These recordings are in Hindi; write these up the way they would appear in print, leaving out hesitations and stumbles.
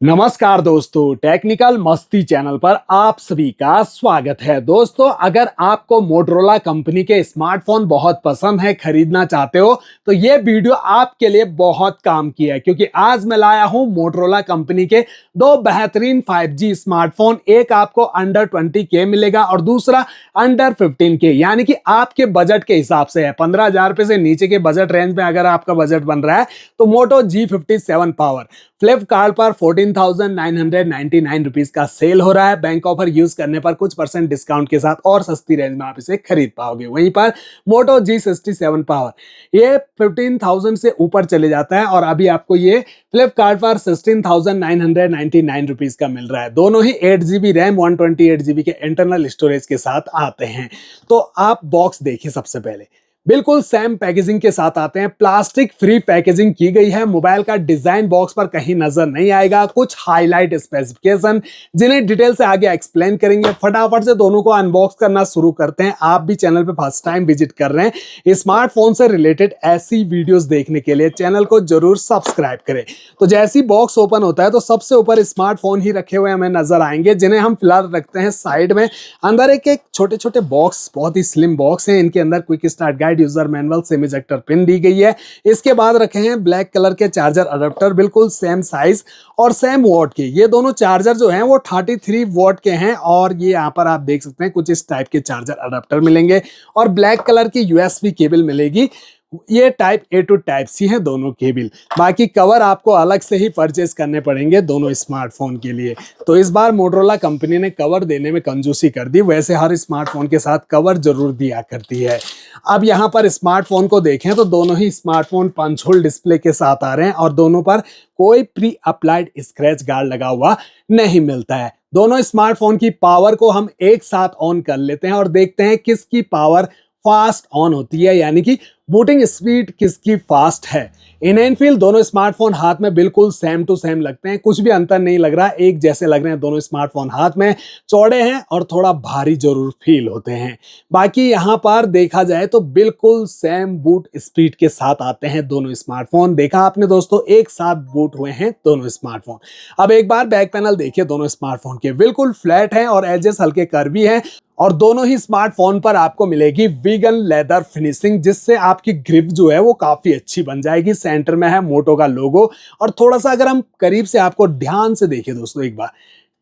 नमस्कार दोस्तों, टेक्निकल मस्ती चैनल पर आप सभी का स्वागत है। दोस्तों, अगर आपको मोटरोला कंपनी के स्मार्टफोन बहुत पसंद है, खरीदना चाहते हो तो ये वीडियो आपके लिए बहुत काम की है, क्योंकि आज मैं लाया हूं मोटरोला कंपनी के दो बेहतरीन 5G स्मार्टफोन। एक आपको अंडर 20K मिलेगा और दूसरा अंडर 15K, यानी कि आपके बजट के हिसाब से है। 15,000 रुपए से नीचे के बजट रेंज में अगर आपका बजट बन रहा है तो मोटो G57 पावर फ्लिपकार्ट पर 14,999 रुपीज का सेल हो रहा है। बैंक ऑफर यूज करने पर कुछ % डिस्काउंट के साथ और सस्ती रेंज में आप इसे खरीद पाओगे। वहीं पर मोटो G67 पावर ये 15,000 से ऊपर चले जाता है और अभी आपको ये फ्लिपकार्ट पर 16,999 रुपीज का मिल रहा है। दोनों ही 8GB रैम 128GB के इंटरनल स्टोरेज के साथ आते हैं। तो आप बॉक्स देखिए, सबसे पहले बिल्कुल सेम पैकेजिंग के साथ आते हैं। प्लास्टिक फ्री पैकेजिंग की गई है। मोबाइल का डिजाइन बॉक्स पर कहीं नजर नहीं आएगा। कुछ हाईलाइट स्पेसिफिकेशन जिन्हें डिटेल से आगे एक्सप्लेन करेंगे। फटाफट से दोनों को अनबॉक्स करना शुरू करते हैं। आप भी चैनल पे फर्स्ट टाइम विजिट कर रहे हैं, स्मार्टफोन से रिलेटेड ऐसी वीडियोस देखने के लिए चैनल को जरूर सब्सक्राइब करें। तो जैसे ही बॉक्स ओपन होता है तो सबसे ऊपर स्मार्टफोन ही रखे हुए हमें नजर आएंगे, जिन्हें हम फिलहाल रखते हैं साइड में। अंदर एक छोटे छोटे बॉक्स, बहुत ही स्लिम बॉक्स है। इनके अंदर quick start guide, user manual, SIM ejector pin दी गई है। इसके बाद रखे हैं ब्लैक कलर के चार्जर अडेप्टर, बिल्कुल सेम साइज और सेम वॉट के। ये दोनों चार्जर जो हैं वो 33 वॉट के हैं और ये यहाँ पर आप देख सकते हैं कुछ इस टाइप के चार्जर अडेप्टर मिलेंगे और ब्लैक कलर की यूएसबी केबल मिलेगी। ये type A to type C है दोनों केबल। बाकी कवर आपको अलग से ही परचेज करने पड़ेंगे दोनों स्मार्टफोन के लिए। तो इस बार मोटरोला कंपनी ने कवर देने में कंजूसी कर दी। वैसे हर स्मार्टफोन के साथ कवर जरूर दिया करती है। अब यहाँ पर स्मार्टफोन को देखें तो दोनों ही स्मार्टफोन पंच होल डिस्प्ले के साथ आ रहे हैं और दोनों पर कोई प्री अप्लाइड स्क्रैच गार्ड लगा हुआ नहीं मिलता है। दोनों स्मार्टफोन की पावर को हम एक साथ ऑन कर लेते हैं और देखते हैं किसकी पावर फास्ट ऑन होती है, यानी कि बूटिंग स्पीड किसकी फास्ट है। इन एंड फील दोनों स्मार्टफोन हाथ में बिल्कुल सेम टू सेम लगते हैं, कुछ भी अंतर नहीं लग रहा, एक जैसे लग रहे हैं। दोनों स्मार्टफोन हाथ में चौड़े हैं और थोड़ा भारी जरूर फील होते हैं। बाकी यहाँ पर देखा जाए तो बिल्कुल सेम बूट स्पीड के साथ आते हैं दोनों स्मार्टफोन। देखा आपने दोस्तों, एक साथ बूट हुए हैं दोनों स्मार्टफोन। अब एक बार बैक पैनल देखिए, दोनों स्मार्टफोन के बिल्कुल फ्लैट हैं और एजेस हल्के कर्वी हैं और दोनों ही स्मार्टफोन पर आपको मिलेगी वीगन लेदर फिनिशिंग, जिससे आपकी ग्रिप जो है वो काफी अच्छी बन जाएगी। सेंटर में है मोटो का लोगो और थोड़ा सा अगर हम करीब से आपको ध्यान से देखिए दोस्तों, एक बार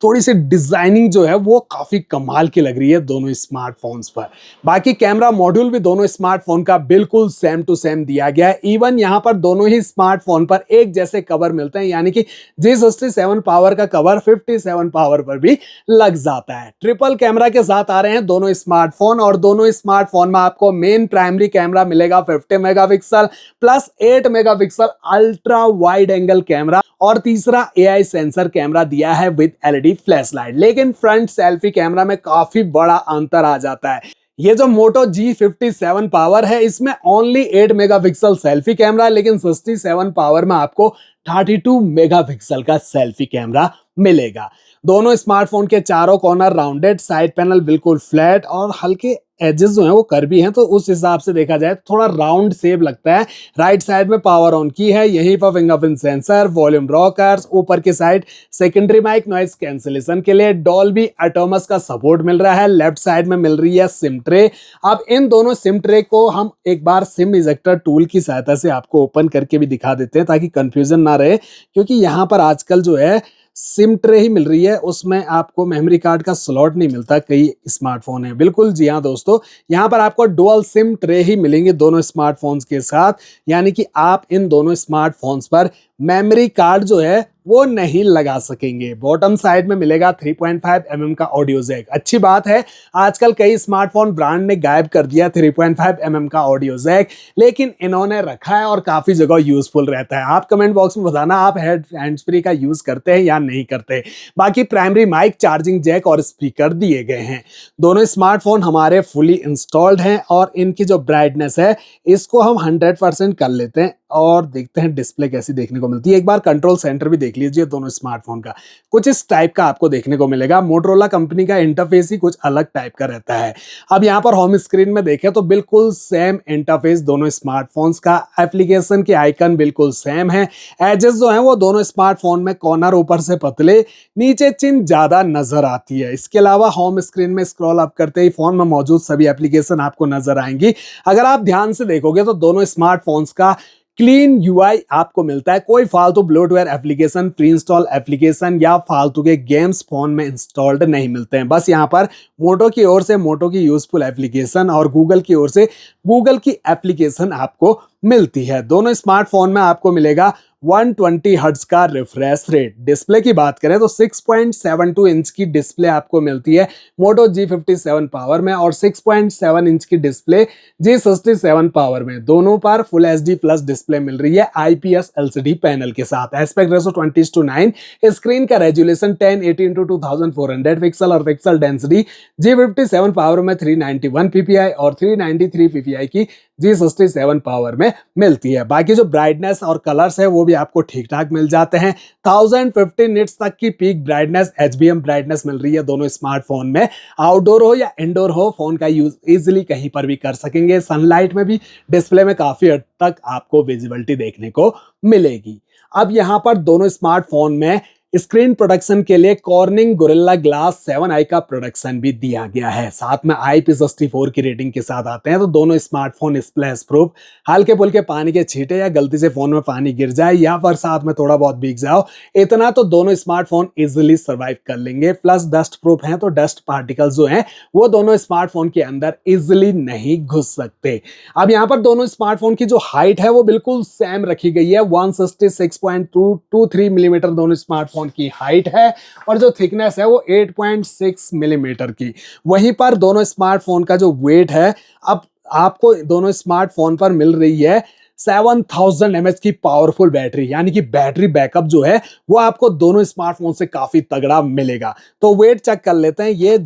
थोड़ी सी डिजाइनिंग जो है वो काफी कमाल की लग रही है दोनों स्मार्टफोन्स पर। बाकी कैमरा मॉड्यूल भी दोनों स्मार्टफोन का बिल्कुल सेम टू सेम दिया गया है। इवन यहाँ पर दोनों ही स्मार्टफोन पर एक जैसे कवर मिलते हैं, यानी कि G67 पावर का कवर 57 पावर पर भी लग जाता है। ट्रिपल कैमरा के साथ आ रहे हैं दोनों स्मार्टफोन और दोनों स्मार्टफोन में आपको मेन प्राइमरी कैमरा मिलेगा 50 megapixel plus 8 megapixel ultra wide angle camera और तीसरा AI सेंसर कैमरा दिया है विद LED फ्लैश लाइट। लेकिन फ्रंट सेल्फी कैमरा में काफी बड़ा अंतर आ जाता है। ये जो मोटो G57 पावर है इसमें ओनली 8 मेगापिक्सल सेल्फी कैमरा, लेकिन 67 पावर में आपको 32 मेगापिक्सल का सेल्फी कैमरा मिलेगा। दोनों स्मार्टफोन के चारों कॉर्नर राउंडेड, साइड पैनल बिल्कुल फ्लैट और हल्के एजेस जो हैं वो कर्वी हैं, तो उस हिसाब से देखा जाए थोड़ा राउंड शेप लगता है। राइट साइड में पावर ऑन की है, यहीं पर फिंगरप्रिंट सेंसर, वॉल्यूम रॉकर्स, ऊपर की side secondary mic noise cancellation के लिए डॉल्बी एटमॉस का सपोर्ट मिल रहा है। लेफ्ट साइड में मिल रही है सिम ट्रे। अब इन दोनों सिम ट्रे को हम एक बार सिम इजेक्टर टूल की सहायता से आपको ओपन करके भी दिखा देते हैं ताकि कंफ्यूजन ना रहे, क्योंकि यहाँ पर आजकल जो है सिम ट्रे ही मिल रही है, उसमें आपको मेमोरी कार्ड का स्लॉट नहीं मिलता। कई स्मार्टफोन है, बिल्कुल जी हाँ दोस्तों, यहाँ पर आपको डुअल सिम ट्रे ही मिलेंगे दोनों स्मार्टफोन्स के साथ, यानी कि आप इन दोनों स्मार्टफोन्स पर मेमोरी कार्ड जो है वो नहीं लगा सकेंगे। बॉटम साइड में मिलेगा 3.5 mm का ऑडियो जैक। अच्छी बात है, आजकल कई स्मार्टफोन ब्रांड ने गायब कर दिया 3.5 mm का ऑडियो जैक, लेकिन इन्होंने रखा है और काफी जगह यूजफुल रहता है। आप कमेंट बॉक्स में बताना आप हैंड्स फ्री का यूज करते हैं या नहीं करते। बाकी प्राइमरी माइक, चार्जिंग जैक और स्पीकर दिए गए हैं। दोनों स्मार्टफोन हमारे फुली इंस्टॉल्ड हैं और इनकी जो ब्राइटनेस है इसको हम 100% कर लेते हैं और देखते हैं डिस्प्ले कैसी देखने को मिलती है। एक बार कंट्रोल सेंटर भी देख लीजिए दोनों स्मार्टफोन का, कुछ इस टाइप का आपको देखने को मिलेगा। मोटरोला कंपनी का इंटरफेस ही कुछ अलग टाइप का रहता है। अब यहाँ पर होम स्क्रीन में देखें तो बिल्कुल सेम इंटरफेस दोनों स्मार्टफोन्स का, एप्लीकेशन के आइकन बिल्कुल सेम है। एजेस जो हैं वो दोनों स्मार्टफोन में कॉर्नर ऊपर से पतले, नीचे चिन ज्यादा नजर आती है। इसके अलावा होम स्क्रीन में स्क्रॉल अप करते ही फोन में मौजूद सभी एप्लीकेशन आपको नजर आएंगी। अगर आप ध्यान से देखोगे तो दोनों स्मार्टफोन्स का क्लीन यूआई आपको मिलता है। कोई फालतू bloatware application, pre install application या फालतू के गेम्स फोन में इंस्टॉल्ड नहीं मिलते हैं। बस यहाँ पर मोटो की ओर से मोटो की यूजफुल एप्लीकेशन और गूगल की ओर से गूगल की एप्लीकेशन आपको मिलती है। दोनों स्मार्टफोन में आपको मिलेगा 120 हर्ट्ज का रिफ्रेश रेट। डिस्प्ले की बात करें तो 6.72 इंच की डिस्प्ले आपको मिलती है मोटो G57 पावर में, और 6.7 इंच की डिस्प्ले G67 पावर में। दोनों पर फुल HD प्लस डिस्प्ले मिल रही है IPS LCD पैनल के साथ। एस्पेक्ट रेशो 20:9, स्क्रीन का रेजुलेशन 1080x2400 पिक्सल और पिक्सल डेंसिटी G57 पावर में 391 ppi और 393 ppi की G67 पावर में मिलती है। बाकी जो ब्राइटनेस और कलर्स है वो भी आपको ठीक ठाक मिल जाते हैं। 1050 निट्स तक की पीक ब्राइटनेस, HBM ब्राइटनेस मिल रही है दोनों स्मार्टफोन में। आउटडोर हो या इंडोर हो, फोन का यूज इजीली कहीं पर भी कर सकेंगे। सनलाइट में भी डिस्प्ले में काफी हद तक आपको विजिबिलिटी देखने को मिलेगी। अब यहाँ पर दोनों स्मार्टफोन में स्क्रीन प्रोटेक्शन के लिए कॉर्निंग गोरिल्ला ग्लास 7i का प्रोटेक्शन भी दिया गया है। साथ में IP64 की रेटिंग के साथ आते हैं। तो दोनों स्मार्टफोन स्प्लैश प्रूफ, हल्के फुल्के पानी के छींटे या गलती से फोन में पानी गिर जाए या बरसात में थोड़ा बहुत भीग जाओ, इतना तो दोनों स्मार्टफोन इजिली सर्वाइव कर लेंगे। प्लस डस्ट प्रूफ हैं, तो डस्ट पार्टिकल्स जो हैं वो दोनों स्मार्टफोन के अंदर इजिली नहीं घुस सकते। अब यहाँ पर दोनों स्मार्टफोन की जो हाइट है वो बिल्कुल सेम रखी गई है। 166.223 मिलीमीटर दोनों स्मार्टफोन की हाइट है, और जो थिकनेस है वो 8.6 मिलीमीटर की। वहीं पर दोनों स्मार्टफोन का जो वेट है, अब आपको दोनों स्मार्टफोन पर मिल रही है 7000 mAh की पावरफुल बैटरी, यानी कि बैटरी बैकअप जो है वो आपको दोनों स्मार्टफोन से काफी तगड़ा मिलेगा। तो वेट चेक कर लेते हैं। ये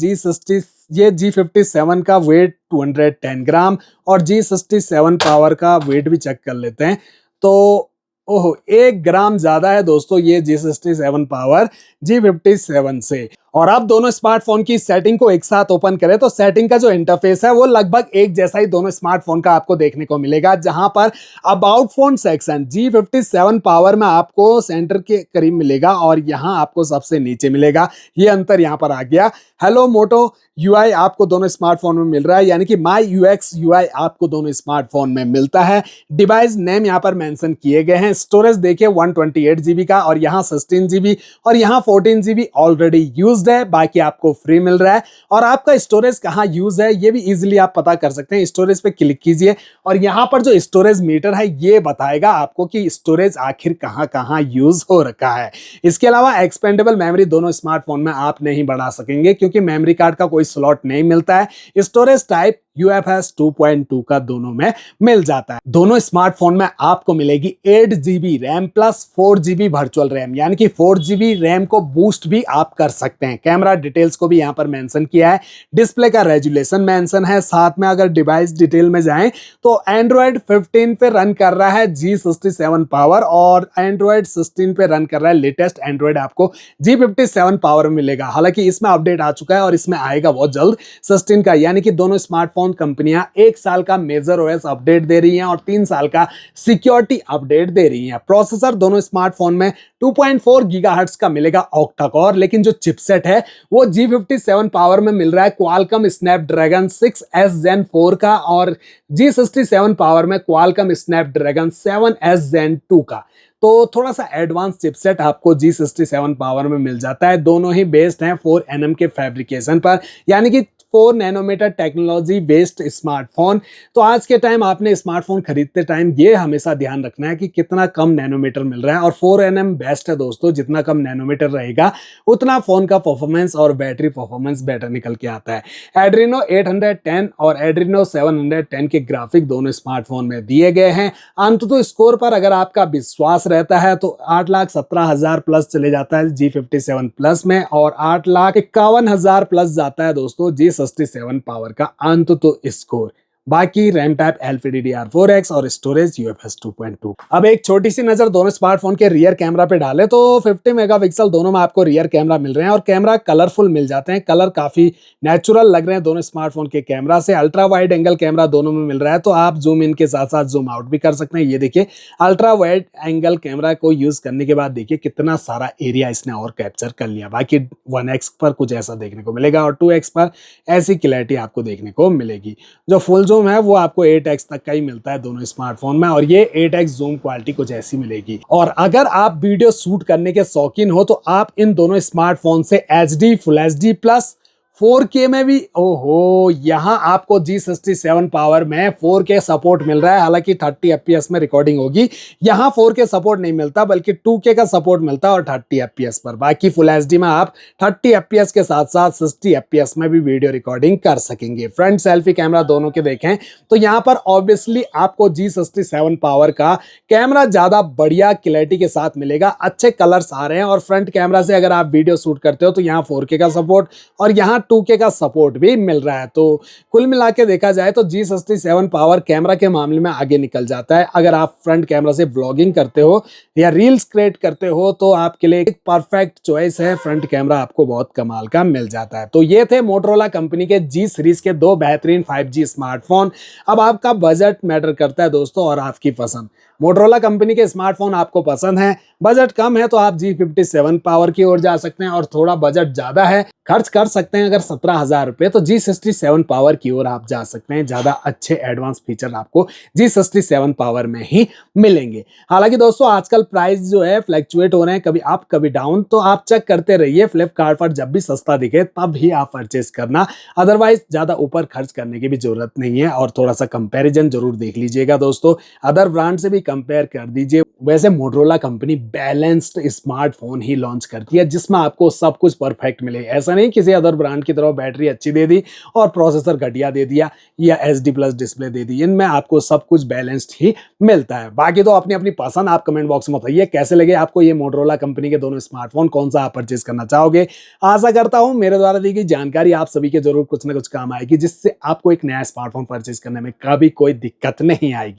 G57 का वेट 210 ग्राम और G67 पावर का वेट भी चेक कर लेते हैं। तो ओहो, 1 ग्राम ज्यादा है दोस्तों ये G67 पावर G57 से। और आप दोनों स्मार्टफोन की सेटिंग को एक साथ ओपन करें तो सेटिंग का जो इंटरफेस है वो लगभग एक जैसा ही दोनों स्मार्टफोन का आपको देखने को मिलेगा। जहां पर about phone section G57 power में आपको सेंटर के करीब मिलेगा और यहां आपको सबसे नीचे मिलेगा। ये अंतर यहां पर आ गया। हेलो मोटो UI आपको दोनों स्मार्टफोन में मिल रहा है, यानी कि माई UX UI आपको दोनों स्मार्टफोन में मिलता है। डिवाइस नेम यहाँ पर मेंशन किए गए हैं। स्टोरेज देखिए 128 GB का, और यहाँ 16 GB और यहाँ 14 GB ऑलरेडी यूज्ड है, बाकी आपको फ्री मिल रहा है। और आपका स्टोरेज कहाँ यूज है ये भी इजीली आप पता कर सकते हैं। स्टोरेज पे क्लिक कीजिए और यहाँ पर जो स्टोरेज मीटर है ये बताएगा आपको कि स्टोरेज आखिर कहाँ कहाँ यूज हो रखा है। इसके अलावा एक्सपेंडेबल मेमोरी दोनों स्मार्टफोन में आप नहीं बढ़ा सकेंगे क्योंकि मेमोरी कार्ड का कोई स्लॉट नहीं मिलता है। स्टोरेज टाइप UFS 2.2 का दोनों में मिल जाता है। दोनों स्मार्टफोन में आपको मिलेगी 8 GB RAM plus 4 GB virtual RAM, यानी कि 4 GB रैम को बूस्ट भी आप कर सकते हैं। कैमरा डिटेल्स को भी यहाँ पर मेंशन किया है। डिस्प्ले का रेजुलेशन मेंशन है। साथ में अगर डिवाइस डिटेल में जाएं तो एंड्रॉइड 15 पे रन कर रहा है G67 पावर, और एंड्रॉइड 16 पे रन कर रहा है लेटेस्ट एंड्रॉइड आपको G57 पावर में मिलेगा। हालांकि इसमें अपडेट आ चुका है और इसमें आएगा बहुत जल्द 16 का, यानी कि दोनों स्मार्टफोन कंपनियां 1 साल का मेजर OS अपडेट दे रही हैं और 3 साल का सिक्योरिटी अपडेट दे रही हैं। प्रोसेसर दोनों स्मार्टफोन में 2.4 गीगाहर्ट्ज का मिलेगा ऑक्टा कोर, लेकिन जो चिपसेट है वो G57 पावर में मिल रहा है क्वालकॉम स्नैपड्रैगन 6S Gen 4 का, और G67 पावर में क्वालकॉम स्नैपड्रैगन 7S Gen 2 का। तो थोड़ा सा एडवांस चिपसेट आपको G67 पावर में मिल जाता है। दोनों ही बेस्ड हैं 4nm के फैब्रिकेशन पर, यानी कि 4 नैनोमीटर टेक्नोलॉजी बेस्ड स्मार्टफोन। तो आज के टाइम आपने स्मार्टफोन खरीदते टाइम ये हमेशा ध्यान रखना है कि कितना कम नैनोमीटर मिल रहा है, और 4nm बेस्ट है दोस्तों। जितना कम नैनोमीटर रहेगा उतना फोन का परफॉर्मेंस और बैटरी परफॉर्मेंस बेटर निकल के आता है। Adreno 810 और Adreno 710 के ग्राफिक दोनों स्मार्टफोन में दिए गए हैं। अंततः स्कोर पर अगर आपका विश्वास रहता है तो 8,17,000 प्लस चले जाता है G57 प्लस में, और 8,51,000 प्लस जाता है दोस्तों G67 पावर का अंततः स्कोर। बाकी रैम टाइप LPDDR4X और स्टोरेज UFS 2.2। अब एक छोटी सी नजर दोनों स्मार्टफोन के रियर कैमरा पे डाले तो 50 मेगापिक्सल दोनों में आपको रियर कैमरा मिल रहे हैं और कैमरा कलरफुल मिल जाते हैं। कलर काफी नेचुरल लग रहे हैं दोनों स्मार्टफोन के कैमरा से। अल्ट्रा वाइड एंगल कैमरा दोनों में मिल रहा है, तो आप जूम इन के साथ साथ जूम आउट भी कर सकते हैं। ये देखिए अल्ट्रा वाइड एंगल कैमरा को यूज करने के बाद देखिए कितना सारा एरिया इसने और कैप्चर कर लिया। बाकी 1x पर कुछ ऐसा देखने को मिलेगा और 2x पर ऐसी क्लैरिटी आपको देखने को मिलेगी। जो फुल जूम है वो आपको 8x तक का ही मिलता है दोनों स्मार्टफोन में, और ये 8x जूम क्वालिटी कुछ ऐसी मिलेगी। और अगर आप वीडियो शूट करने के शौकीन हो तो आप इन दोनों स्मार्टफोन से HD full HD plus 4K में भी, ओहो, यहाँ आपको G67 पावर में 4K सपोर्ट मिल रहा है। हालांकि 30 FPS में रिकॉर्डिंग होगी, यहाँ 4K सपोर्ट नहीं मिलता बल्कि 2K का सपोर्ट मिलता है और 30 FPS पर। बाकी फुल HD में आप 30 FPS के साथ साथ 60 FPS में भी वीडियो रिकॉर्डिंग कर सकेंगे। फ्रंट सेल्फी कैमरा दोनों के देखें तो यहाँ पर ऑब्वियसली आपको G67 पावर का कैमरा ज्यादा बढ़िया क्लैरिटी के साथ मिलेगा, अच्छे कलर्स आ रहे हैं। और फ्रंट कैमरा से अगर आप वीडियो शूट करते हो तो यहाँ 4K का सपोर्ट और यहाँ 2K का सपोर्ट भी मिल रहा है। तो कुल मिला के देखा जाए तो G67 पावर कैमरा के मामले में आगे निकल जाता है। अगर आप फ्रंट कैमरा से व्लॉगिंग करते हो या रील्स क्रिएट करते हो तो आपके लिए एक परफेक्ट चॉइस है। फ्रंट कैमरा आपको बहुत कमाल का मिल जाता है। तो ये थे मोटरोला कंपनी के G सीरीज के दो बेहतरीन 5G स्मार्टफोन। अब आपका बजट मैटर करता है दोस्तों और आपकी पसंद। मोटरोला कंपनी के स्मार्टफोन आपको पसंद है, बजट कम है तो आप G57 पावर की ओर जा सकते हैं, और थोड़ा बजट ज्यादा है, खर्च कर सकते हैं अगर 17,000 रुपए, तो G67 पावर की ओर आप जा सकते हैं। ज्यादा अच्छे एडवांस फीचर आपको G67 पावर में ही मिलेंगे। हालांकि दोस्तों आजकल प्राइस जो है फ्लैक्चुएट हो रहे हैं, कभी अप कभी डाउन, तो आप चेक करते रहिए। फ्लिपकार्ट पर जब भी सस्ता दिखे तब ही आप परचेस करना, अदरवाइज ज्यादा ऊपर खर्च करने की भी जरूरत नहीं है। और थोड़ा सा कंपैरिजन जरूर देख लीजिएगा दोस्तों, अदर ब्रांड से भी कंपेयर कर दीजिए। वैसे मोटरोला कंपनी बैलेंस्ड स्मार्टफोन ही लॉन्च करती है जिसमें आपको सब कुछ परफेक्ट मिले। ऐसा नहीं किसी अदर ब्रांड की तरह बैटरी अच्छी दे दी और प्रोसेसर घटिया दे दिया या HD प्लस डिस्प्ले दे दी। इनमें आपको सब कुछ बैलेंस्ड ही मिलता है। बाकी तो अपनी अपनी पसंद, आप कमेंट बॉक्स में बताइए कैसे लगे आपको ये मोटरोला कंपनी के दोनों स्मार्टफोन, कौन सा आप परचेज करना चाहोगे। आशा करता हूं मेरे द्वारा दी गई जानकारी आप सभी के जरूर कुछ ना कुछ काम आएगी, जिससे आपको एक नया स्मार्टफोन परचेज करने में कभी कोई दिक्कत नहीं आएगी।